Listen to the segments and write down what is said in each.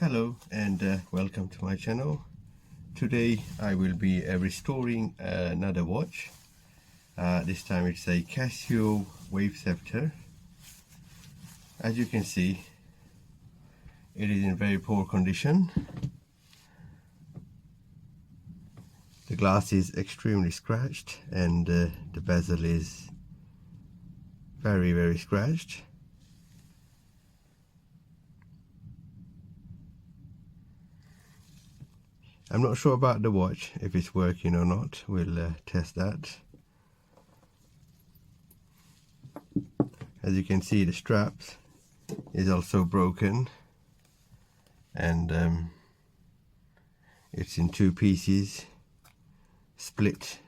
Hello and welcome to my channel. Today I will be restoring another watch. This time it's a Casio Ceptor. As you can see, it is in very poor condition. The glass is extremely scratched and the bezel is very scratched. I'm not sure about the watch, if it's working or not. We'll test that. As you can see, the straps is also broken and it's in two pieces, split.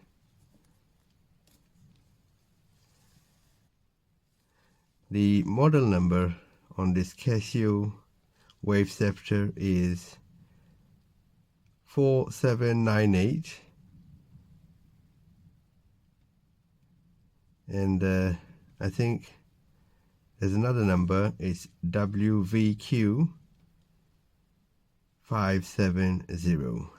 The model number on this Casio Ceptor is 4798, and I think there's another number. It's WVQ-570.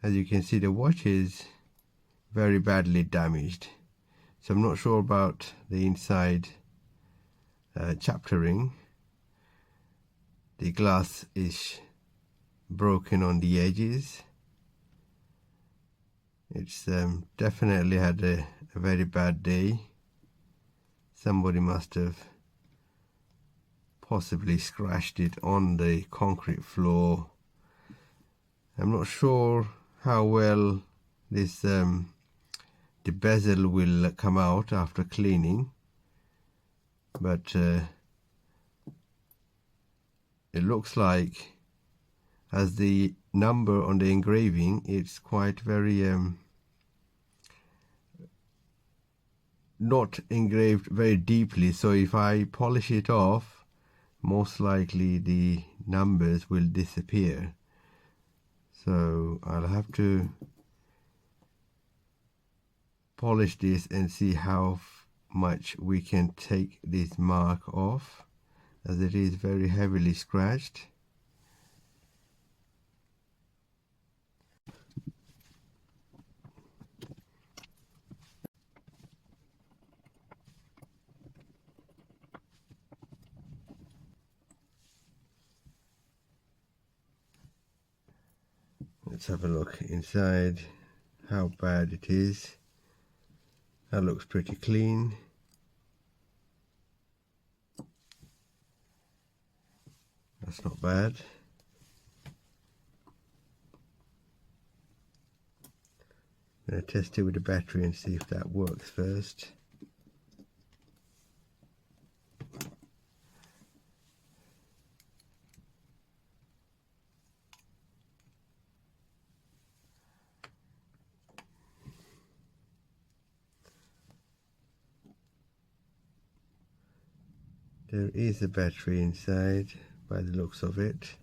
As you can see, the watch is very badly damaged, so I'm not sure about the inside chapter ring. The glass is broken on the edges. It's definitely had a very bad day. Somebody must have possibly scratched it on the concrete floor. I'm not sure how well this the bezel will come out after cleaning, but it looks like, as the number on the engraving, it's quite very not engraved very deeply, so if I polish it off, most likely the numbers will disappear. So I'll have to polish this and see how much we can take this mark off, as it is very heavily scratched. Let's have a look inside, how bad it is. That looks pretty clean. That's not bad. I'm going to test it with the battery and see if that works first. There is a battery inside by the looks of it.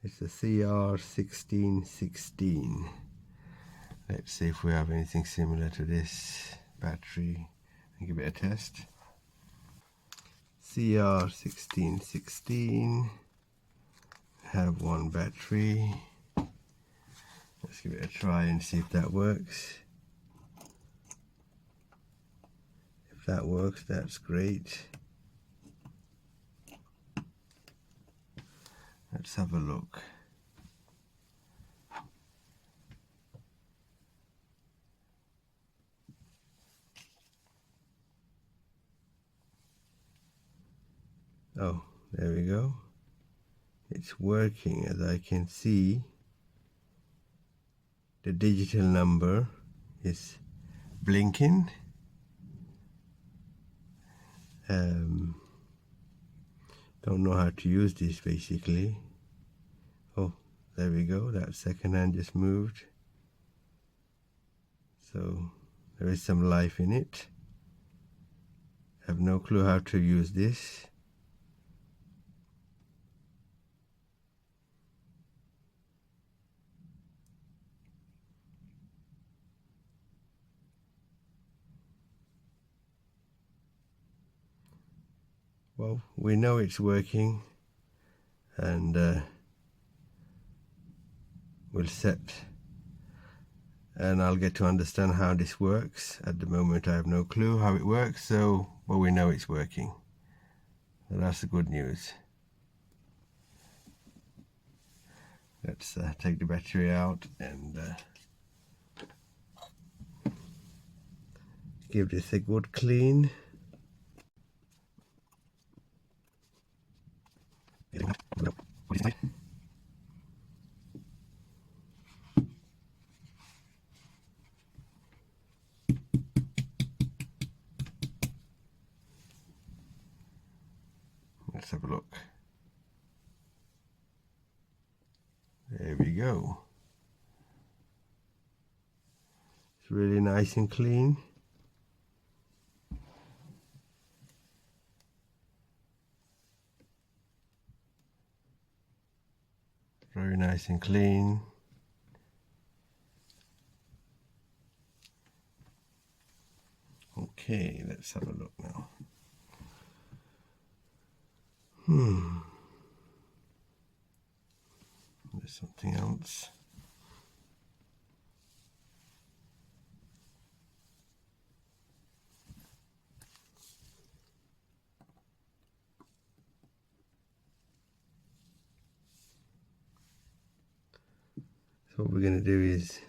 It's a CR1616. Let's see if we have anything similar to this battery and give it a test. CR1616, have one battery. Let's give it a try and see if that works. If that works, that's great. Let's have a look. Oh, there we go. It's working. As I can see, the digital number is blinking. Don't know how to use this basically. Oh, there we go. That second hand just moved. So there is some life in it. I have no clue how to use this. Well, we know it's working, and we'll set, and I'll get to understand how this works. At the moment I have no clue how it works, so well, we know it's working, so that's the good news. Let's take the battery out and give this a good clean. Let's have a look. There we go. It's really nice and clean. Very nice and clean. Okay, let's have a look now. There's something else. So what we're going to do is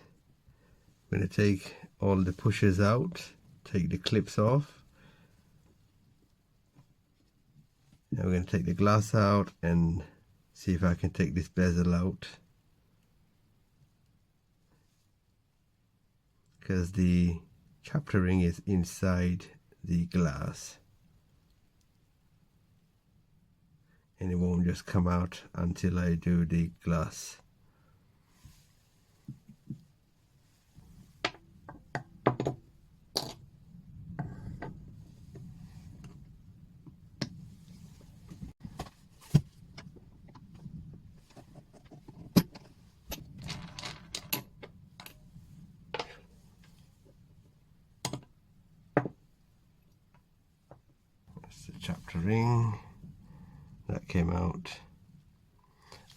we're going to take all the pushers out, take the clips off. Now we're going to take the glass out and see if I can take this bezel out, because the chapter ring is inside the glass and it won't just come out until I do the glass. The chapter ring that came out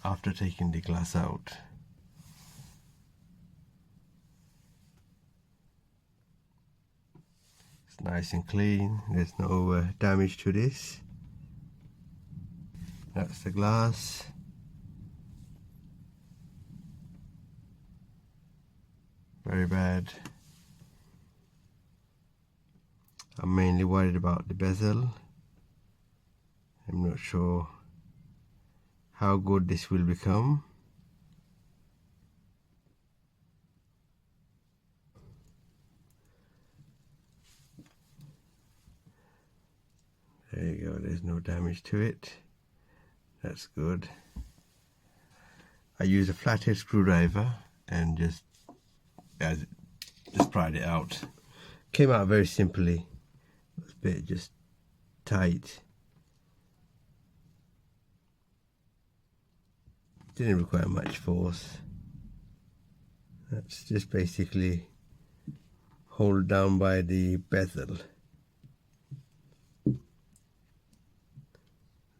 after taking the glass out. It's nice and clean, there's no damage to this. That's the glass. Very bad. I'm mainly worried about the bezel. I'm not sure how good this will become. There you go, there's no damage to it. That's good. I use a flathead screwdriver and just pried it out. Came out very simply. It was a bit just tight. Didn't require much force. That's just basically hold down by the bezel.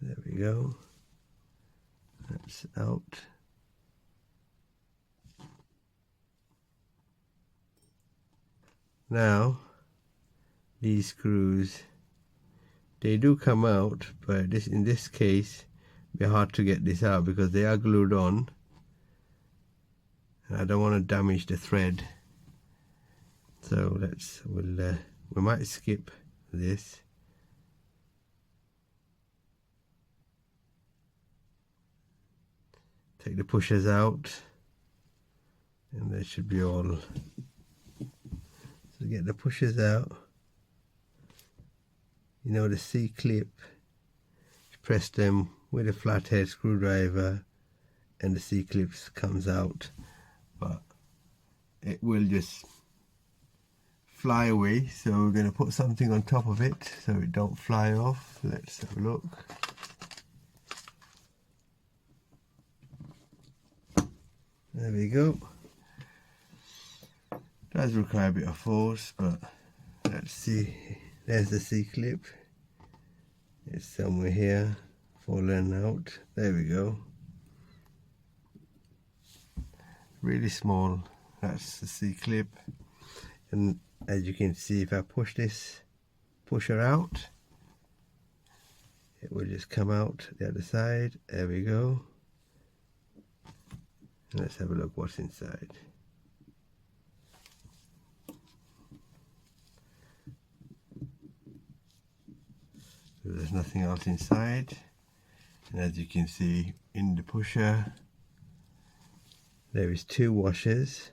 There we go. That's out. Now, these screws, they do come out, but in this case, it'd be hard to get this out because they are glued on, and I don't want to damage the thread. So we might skip this. Take the pushers out, and they should be all. So get the pushers out. You know, the C-clip, press them with a flathead screwdriver and the C-clips comes out, but it will just fly away, so we're going to put something on top of it so it don't fly off. Let's have a look. There we go. Does require a bit of force, but let's see. There's the C-clip. It's somewhere here, fallen out. There we go. Really small. That's the C-clip. And as you can see, if I push her out, it will just come out the other side. There we go. Let's have a look what's inside. So there's nothing else inside. And as you can see in the pusher, there is 2 washers.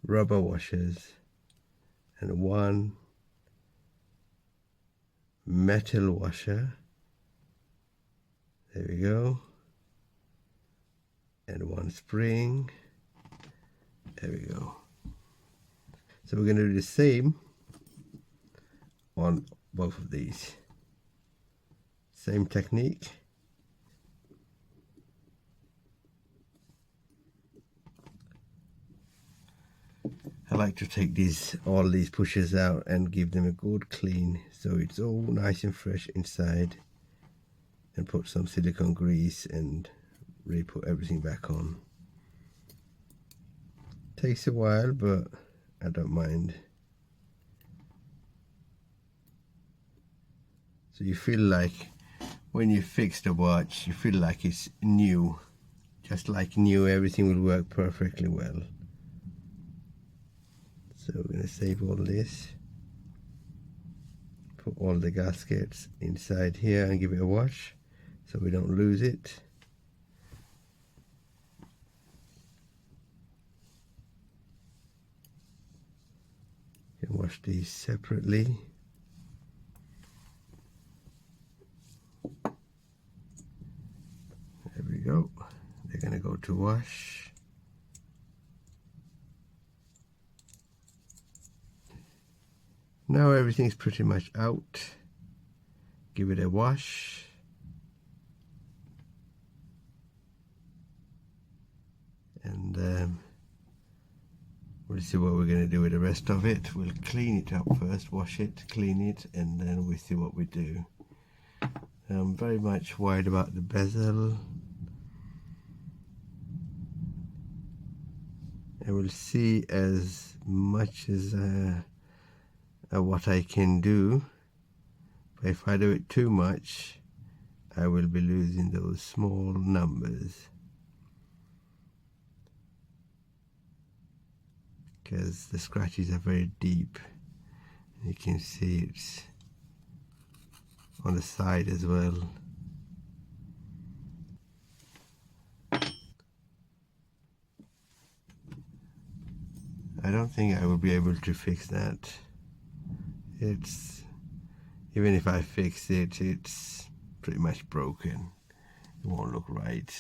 Rubber washers, and 1 metal washer. There we go. And 1 spring. There we go. So we're going to do the same on both of these. Same technique. I like to take all these pushers out and give them a good clean so it's all nice and fresh inside, and put some silicone grease and really put everything back on. Takes a while, but I don't mind. So you feel like when you fix the watch, you feel like it's new. Just like new, everything will work perfectly well. So we're going to save all this, put all the gaskets inside here and give it a wash so we don't lose it. You can wash these separately. There we go. They're going to go to wash. Now everything's pretty much out. Give it a wash. And we'll see what we're going to do with the rest of it. We'll clean it up first, wash it, clean it, and then we'll see what we do. I'm very much worried about the bezel. And we'll see as much as what I can do. But if I do it too much, I will be losing those small numbers, because the scratches are very deep. You can see it's on the side as well. I don't think I will be able to fix that. Even if I fix it, it's pretty much broken. It won't look right.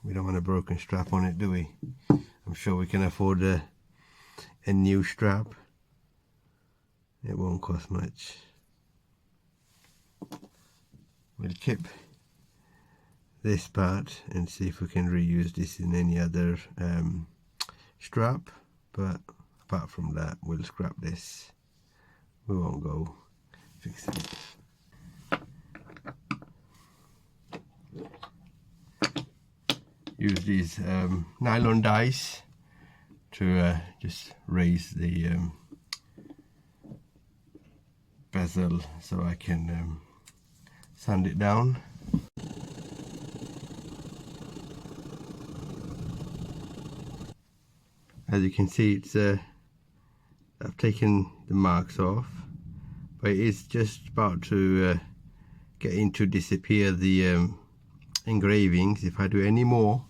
We don't want a broken strap on it, do we? I'm sure we can afford a new strap. It won't cost much. We'll keep this part and see if we can reuse this in any other strap, but apart from that, we'll scrap this. We won't go fix it. Use these nylon dies to just raise the bezel so I can sand it down. As you can see, it's I've taken the marks off, but it's just about to getting to disappear the engravings. If I do any more,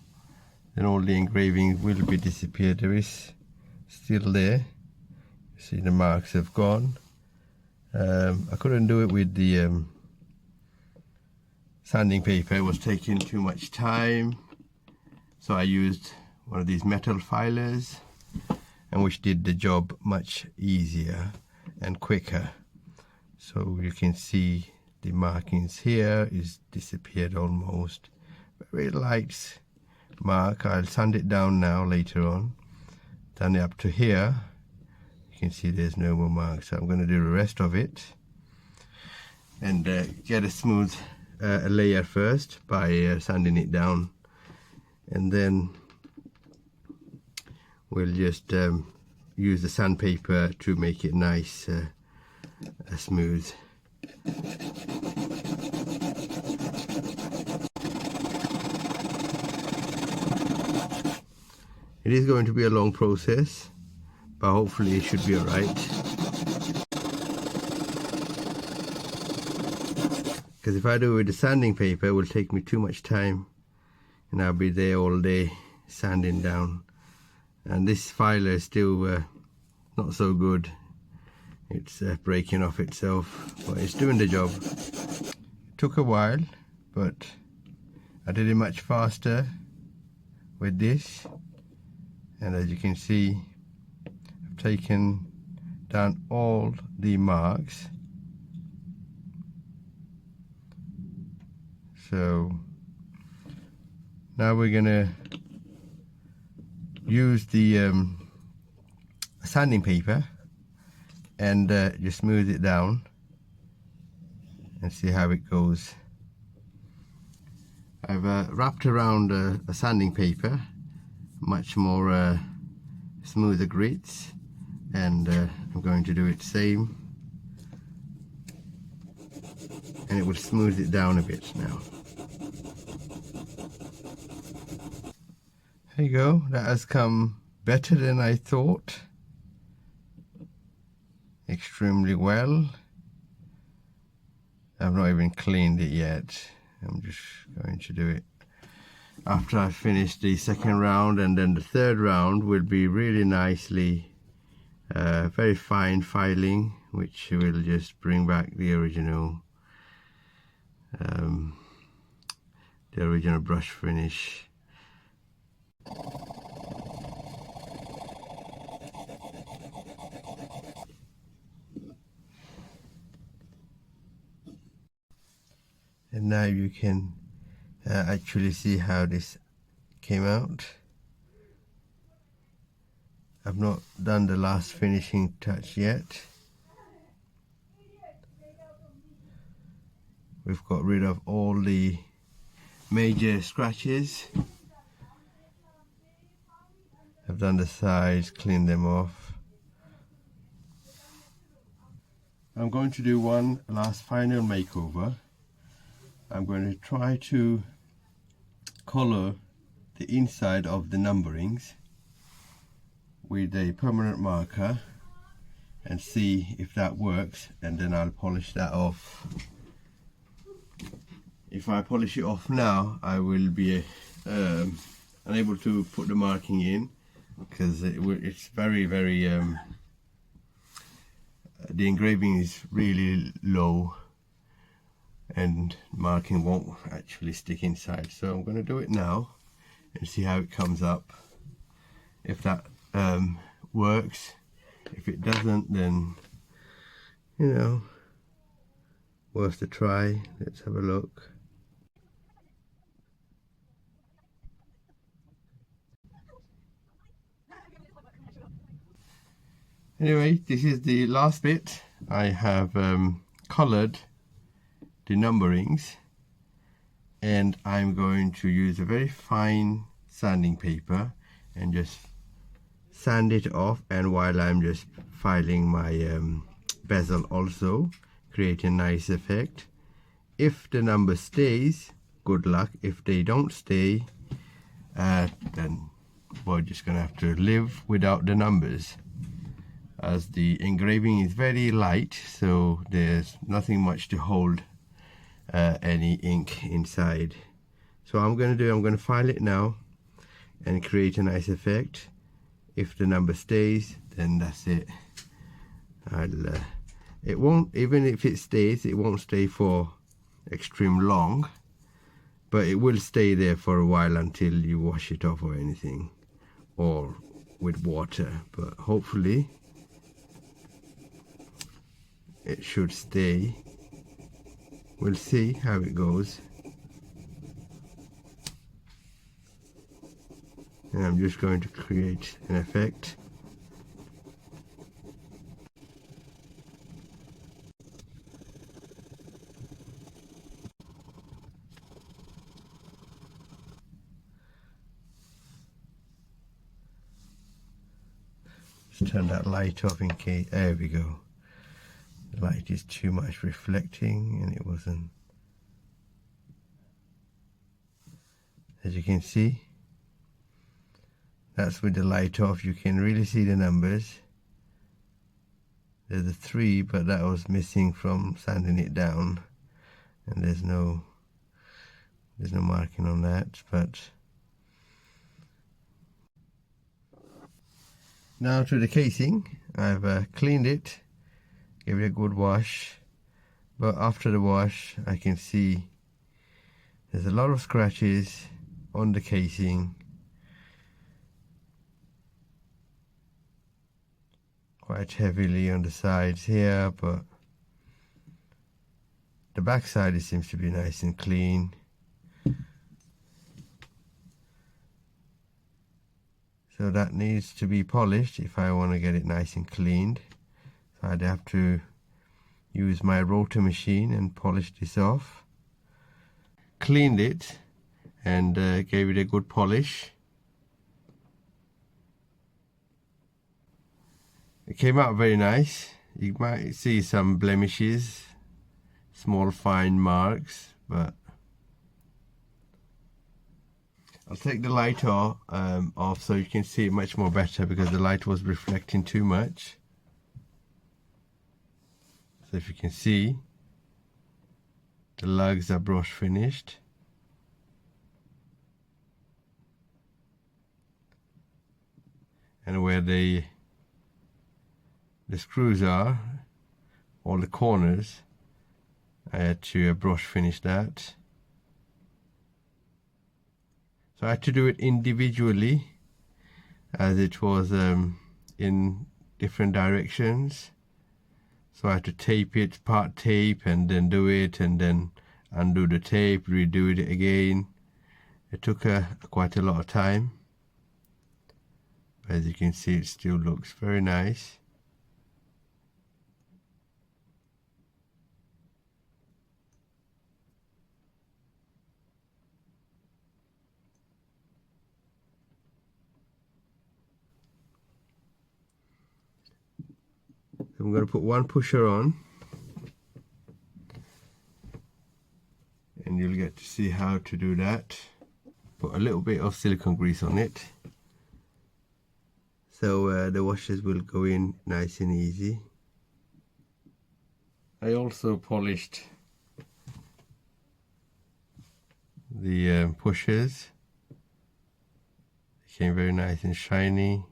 then all the engravings will be disappeared. There is still there. You see the marks have gone. I couldn't do it with the sanding paper was taking too much time, so I used one of these metal filers, and which did the job much easier and quicker. So you can see the markings here is disappeared almost. Very light mark. I'll sand it down now later on. Done it up to here. You can see there's no more marks. So I'm going to do the rest of it and get a smooth layer first by sanding it down, and then we'll just use the sandpaper to make it nice smooth. It is going to be a long process, but hopefully it should be alright. Because if I do it with the sanding paper, it will take me too much time and I'll be there all day sanding down. And this filer is still not so good. It's breaking off itself, but it's doing the job. It took a while, but I did it much faster with this. And as you can see, I've taken down all the marks. So now we're gonna use the sanding paper and just smooth it down and see how it goes. I've wrapped around a sanding paper, much more smoother grits, and I'm going to do it same, and it will smooth it down a bit now. There you go, that has come better than I thought. Extremely well. I've not even cleaned it yet. I'm just going to do it after I finish the second round, and then the third round will be really nicely very fine filing, which will just bring back the original brush finish. And now you can actually see how this came out. I've not done the last finishing touch yet. We've got rid of all the major scratches. I've done the sides, cleaned them off. I'm going to do one last final makeover. I'm going to try to color the inside of the numberings with a permanent marker and see if that works, and then I'll polish that off. If I polish it off now, I will be unable to put the marking in, because it's very the engraving is really low and marking won't actually stick inside. So I'm going to do it now and see how it comes up. If that works. If it doesn't, then you know, worth a try. Let's have a look. Anyway, this is the last bit. I have colored the numberings, and I'm going to use a very fine sanding paper and just sand it off, and while I'm just filing my bezel also, create a nice effect. If the number stays, good luck. If they don't stay, then we're just gonna have to live without the numbers, as the engraving is very light, so there's nothing much to hold any ink inside. So I'm going to file it now and create a nice effect. If the number stays, then that's it. It won't, even if it stays, it won't stay for extreme long, but it will stay there for a while until you wash it off or anything, or with water. But hopefully it should stay. We'll see how it goes. And I'm just going to create an effect. Let's turn that light off in case. There we go. The light is too much reflecting, and it wasn't. As you can see, that's with the light off. You can really see the numbers. There's a 3, but that was missing from sanding it down, and there's no marking on that. But now to the casing. I've cleaned it, gave it a good wash, but after the wash I can see there's a lot of scratches on the casing. Quite heavily on the sides here, but the back side it seems to be nice and clean. So that needs to be polished if I want to get it nice and cleaned. So I'd have to use my rotor machine and polish this off. Cleaned it and gave it a good polish. It came out very nice. You might see some blemishes, small fine marks, but I'll take the light off so you can see it much more better, because the light was reflecting too much. So if you can see, the lugs are brush finished. And where the screws are, all the corners, I had to brush finish that. So I had to do it individually, as it was in different directions. So I had to tape it, part tape, and then do it, and then undo the tape, redo it again. It took quite a lot of time. As you can see, it still looks very nice. I'm going to put one pusher on, and you'll get to see how to do that. Put a little bit of silicone grease on it, so the washers will go in nice and easy. I also polished the pushers. They came very nice and shiny.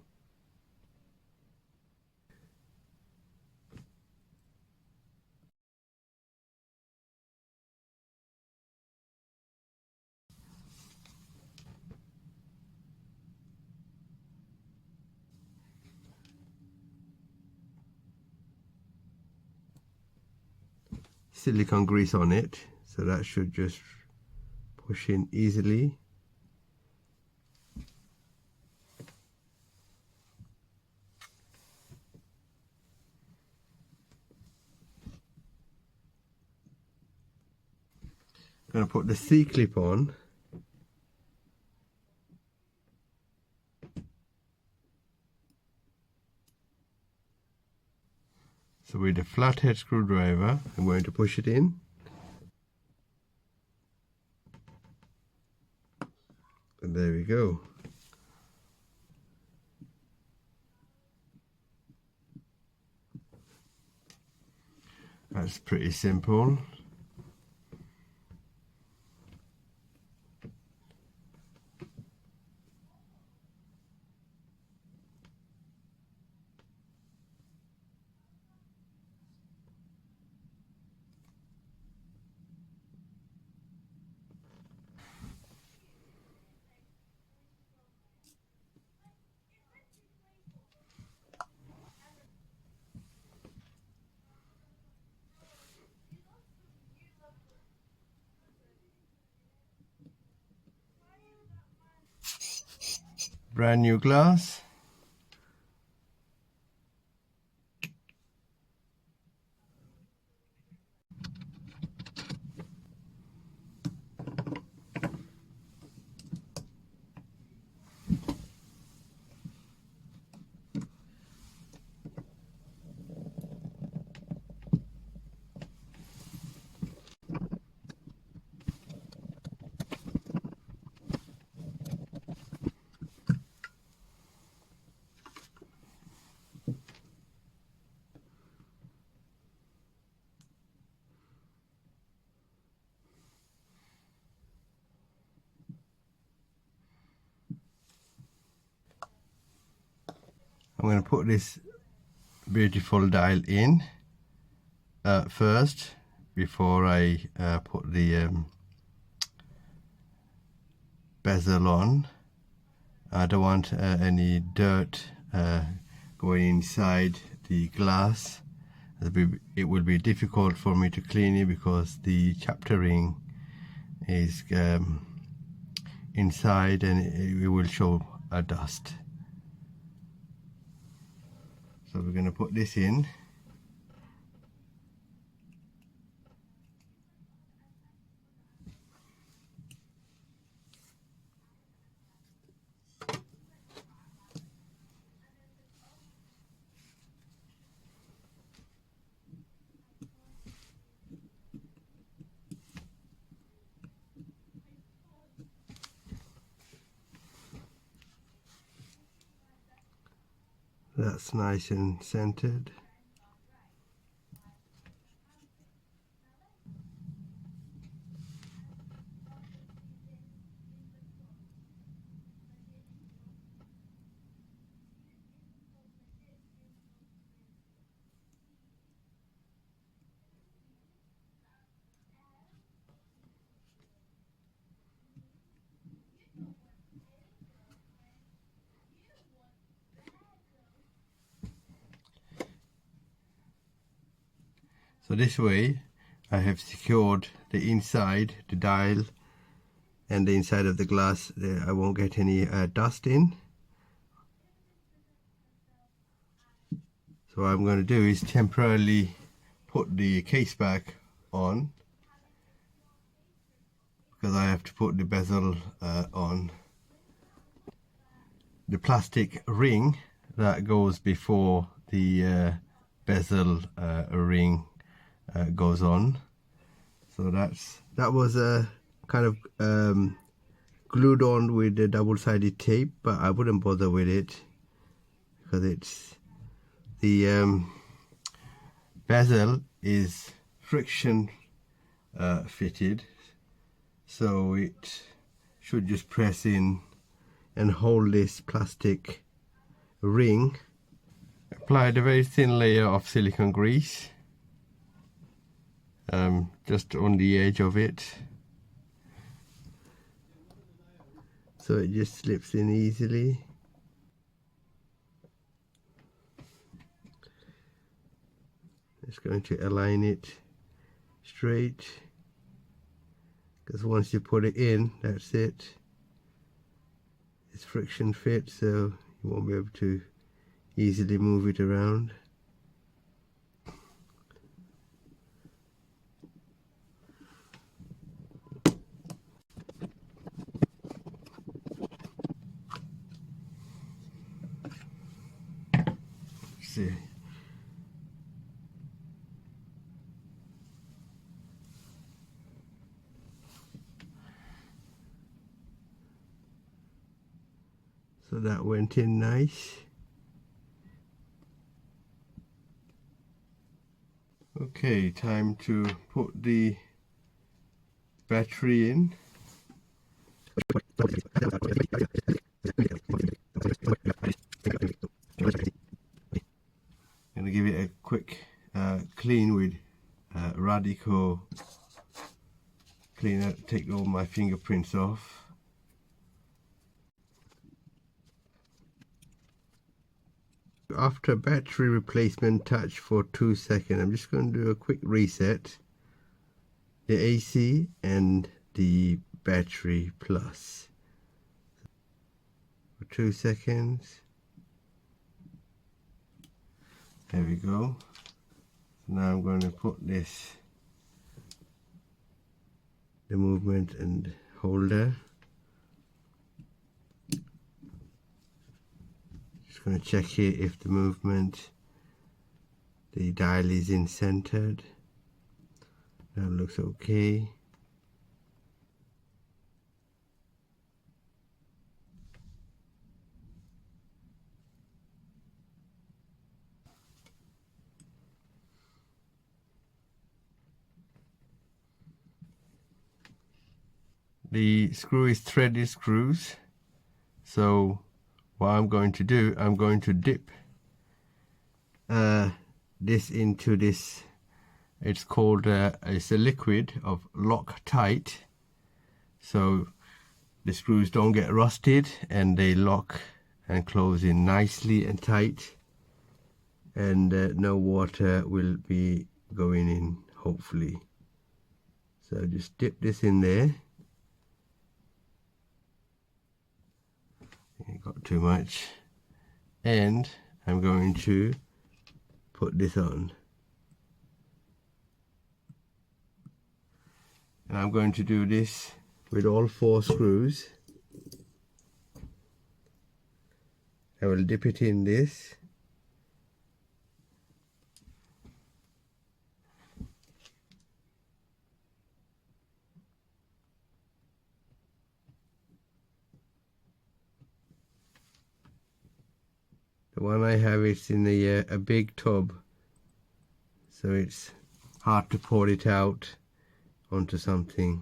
Silicone grease on it, so that should just push in easily. I'm going to put the C-clip on. So with a flathead screwdriver, I'm going to push it in. And there we go. That's pretty simple. brand new glass. I'm going to put this beautiful dial in first before I put the bezel on. I don't want any dirt going inside the glass. It will be difficult for me to clean it because the chapter ring is inside and it will show a dust. So we're going to put this in. That's nice and centered. So this way I have secured the inside, the dial, and the inside of the glass. I won't get any dust in. So what I'm going to do is temporarily put the case back on because I have to put the bezel on. The plastic ring that goes before the bezel ring goes on. So that was kind of glued on with the double-sided tape, but I wouldn't bother with it because it's the bezel is friction fitted, so it should just press in and hold this plastic ring. Applied a very thin layer of silicone grease just on the edge of it, so it just slips in easily. Just going to align it straight, because once you put it in, that's it. It's friction fit, so you won't be able to easily move it around. Let's see. So that went in nice. Okay, time to put the battery in. I'm going to give it a quick clean with Radico cleaner, take all my fingerprints off. After battery replacement touch for 2 seconds, I'm just going to do a quick reset. The AC and the battery plus. for 2 seconds. There we go. Now I'm going to put this, the movement and holder. Just going to check here if the movement, the dial is in centered. That looks okay. The screw is threaded screws, so what I'm going to do, I'm going to dip this into this, it's called, it's a liquid of Loctite, so the screws don't get rusted and they lock and close in nicely and tight, and no water will be going in, hopefully. So just dip this in there. Got too much, and I'm going to put this on, and I'm going to do this with all 4 screws. I will dip it in this, the one I have is in a big tub, so it's hard to pour it out onto something.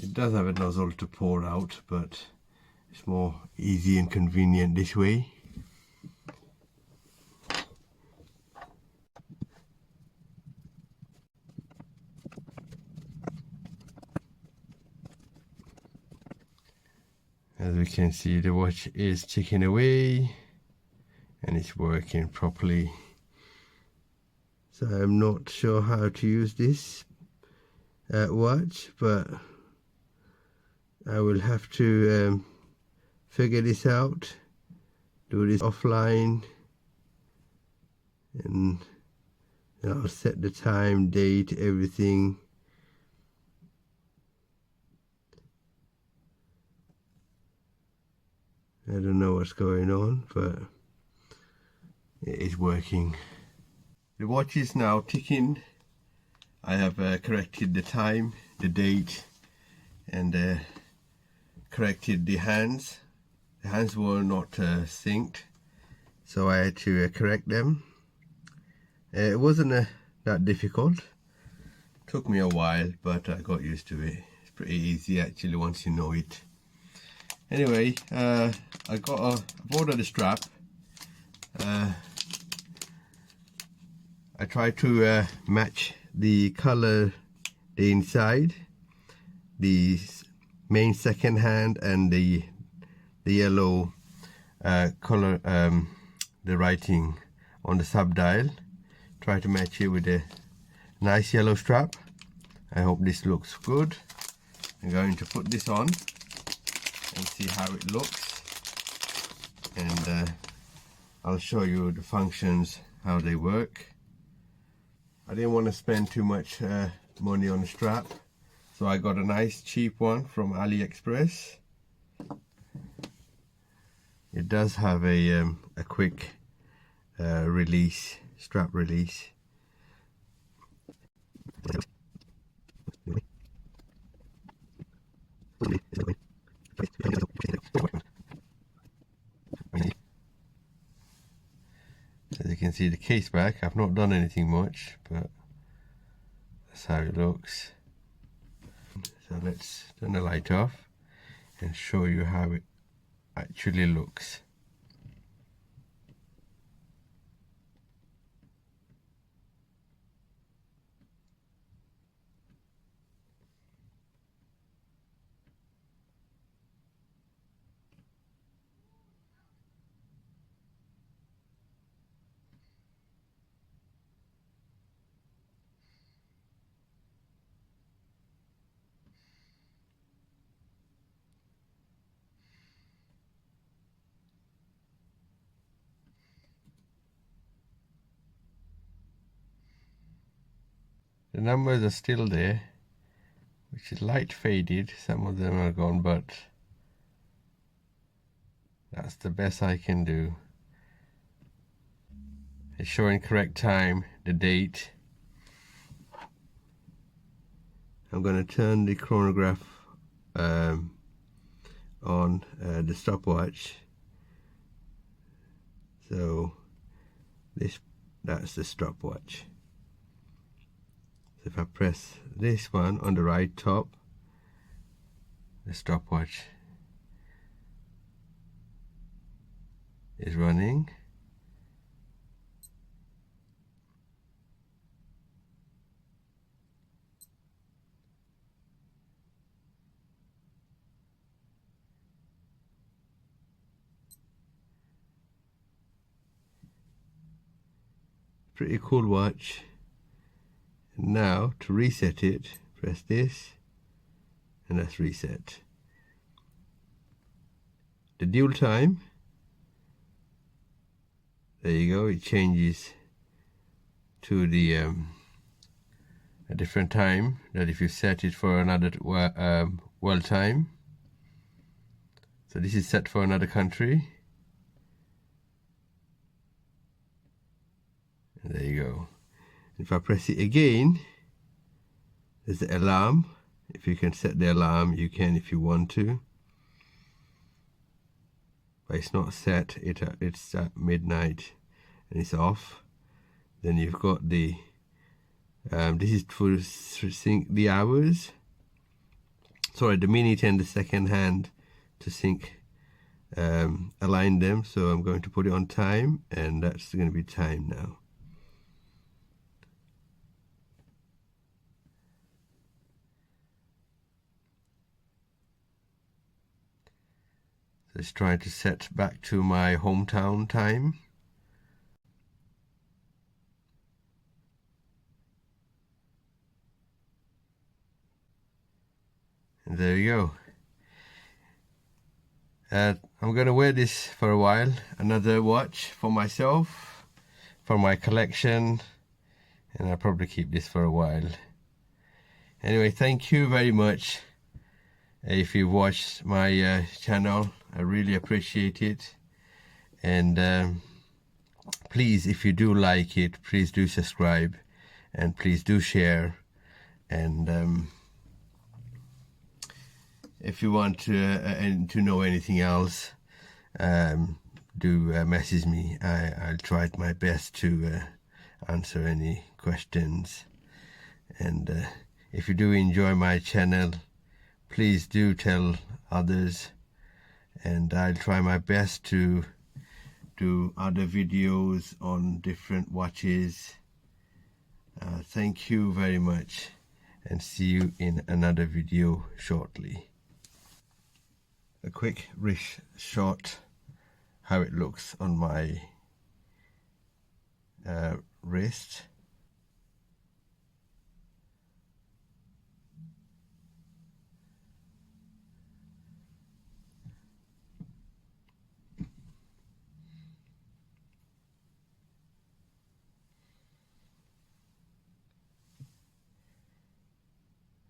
It does have a nozzle to pour out, but it's more easy and convenient this way. As we can see, the watch is ticking away and it's working properly. So I'm not sure how to use this watch, but I will have to figure this out, do this offline, and I'll set the time, date, everything. I don't know what's going on, but it is working. The watch is now ticking. I have corrected the time, the date, and corrected the hands. The hands were not synced, so I had to correct them. It wasn't that difficult. Took me a while, but I got used to it. It's pretty easy actually once you know it. Anyway, I've ordered a strap. I tried to match the color, the inside, the main second hand, and the yellow color, the writing on the sub dial. Try to match it with a nice yellow strap. I hope this looks good. I'm going to put this on and see how it looks, and I'll show you the functions, how they work. I didn't want to spend too much money on the strap, so I got a nice cheap one from AliExpress. It does have a quick release, strap release. As you can see, the case back, I've not done anything much, but that's how it looks. So let's turn the light off and show you how it actually looks. The numbers are still there, which is light faded. Some of them are gone, but that's the best I can do. It's showing correct time, the date. I'm going to turn the chronograph on the stopwatch. So that's the stopwatch. So if I press this one on the right top, the stopwatch is running. Pretty cool watch. And now to reset it, press this, and that's reset. The dual time, there you go, it changes to the a different time, that if you set it for another world time. So this is set for another country. And there you go. If I press it again, there's the alarm. If you can set the alarm, you can if you want to. But it's not set, it's at midnight and it's off. Then you've got the, this is to sync the hours. Sorry, the minute and the second hand to sync, align them. So I'm going to put it on time, and that's going to be time now. Let's try to set back to my hometown time. And there you go. I'm going to wear this for a while. Another watch for myself, for my collection, and I'll probably keep this for a while. Anyway, thank you very much. If you watched my channel, I really appreciate it. And please, if you do like it, please do subscribe, and please do share. And if you want to know anything else, do message me. I'll try my best to answer any questions. And if you do enjoy my channel, please do tell others, and I'll try my best to do other videos on different watches. Thank you very much, and see you in another video shortly. A quick wrist shot, how it looks on my wrist.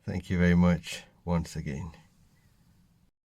Thank you very much once again.